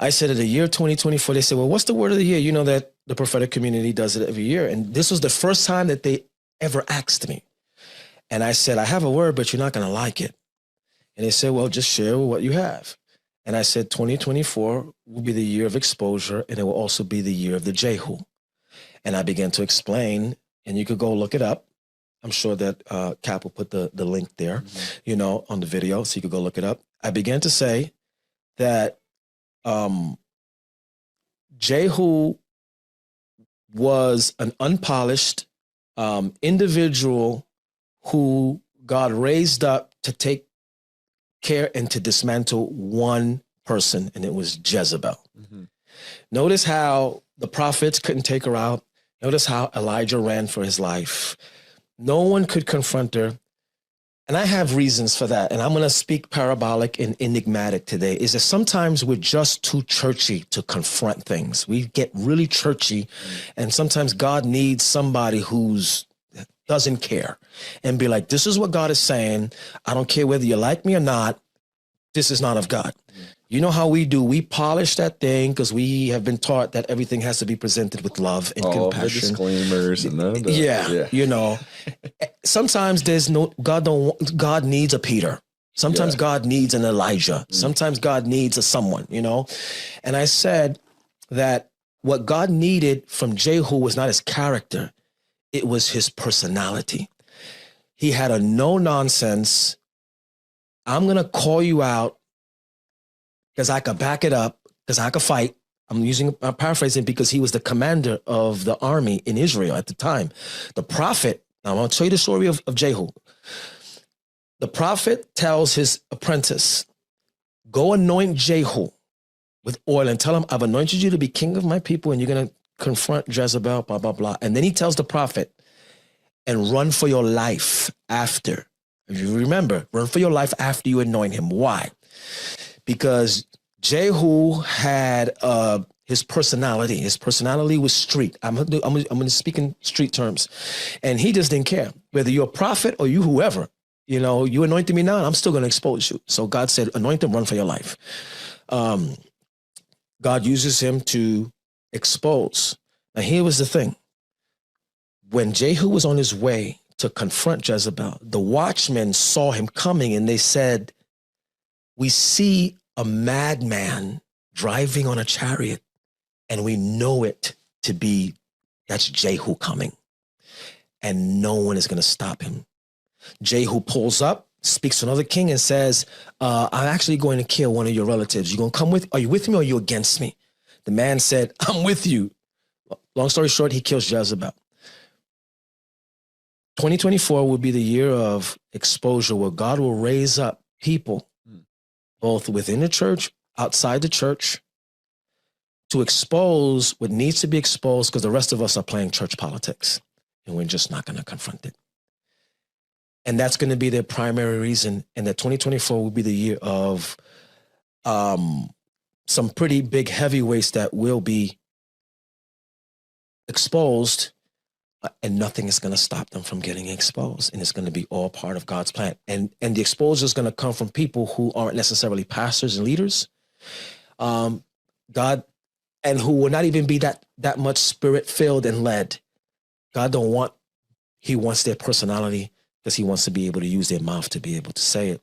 I said in the year 2024, they said, well, what's the word of the year? You know that the prophetic community does it every year. And this was the first time that they ever asked me. And I said, I have a word, but you're not going to like it. And they said, well, just share what you have. And I said, 2024 will be the year of exposure, and it will also be the year of the Jehu. And I began to explain, and you could go look it up. I'm sure that Cap will put the link there, you know, on the video, so you could go look it up. I began to say that Jehu was an unpolished individual who God raised up to take care and to dismantle one person, and it was Jezebel. Notice how the prophets couldn't take her out. Notice how Elijah ran for his life. No one could confront her. And I have reasons for that. And I'm going to speak parabolic and enigmatic today, is that sometimes we're just too churchy to confront things. We get really churchy, and sometimes God needs somebody who's doesn't care and be like, this is what God is saying. I don't care whether you like me or not. This is not of God. You know how we do. We polish that thing because we have been taught that everything has to be presented with love and compassion. The disclaimers and yeah, you know. Sometimes there's no God needs a Peter. Sometimes God needs an Elijah. Sometimes God needs a someone, you know. And I said that what God needed from Jehu was not his character. It was his personality. He had a no nonsense, I'm going to call you out because I could back it up, because I could fight. I'm paraphrasing, because he was the commander of the army in Israel at the time. The prophet, now I'm going to tell you the story of Jehu. The prophet tells his apprentice, go anoint Jehu with oil and tell him, I've anointed you to be king of my people, and you're going to confront Jezebel, blah, blah, blah. And then he tells the prophet, and run for your life after. If you remember, run for your life after you anoint him. Why? Because Jehu had his personality. His personality was street. I'm going to speak in street terms. And he just didn't care. Whether you're a prophet or you whoever, you know, you anointed me now, and I'm still going to expose you. So God said, anoint him, run for your life. God uses him to expose. Now, here was the thing. When Jehu was on his way to confront Jezebel, the watchmen saw him coming, and they said, we see a madman driving on a chariot, and we know it to be, that's Jehu coming, and no one is going to stop him. Jehu pulls up, speaks to another king, and says, I'm actually going to kill one of your relatives. You going to come with, are you with me or are you against me? The man said, I'm with you. Long story short, he kills Jezebel. 2024 will be the year of exposure, where God will raise up people, both within the church, outside the church, to expose what needs to be exposed, because the rest of us are playing church politics, and we're just not going to confront it. And that's going to be their primary reason. And that 2024 will be the year of some pretty big heavyweights that will be exposed, and nothing is going to stop them from getting exposed. And it's going to be all part of God's plan. And the exposure is going to come from people who aren't necessarily pastors and leaders, God, and who will not even be that much spirit-filled and led. God don't want, he wants their personality, because he wants to be able to use their mouth to be able to say it.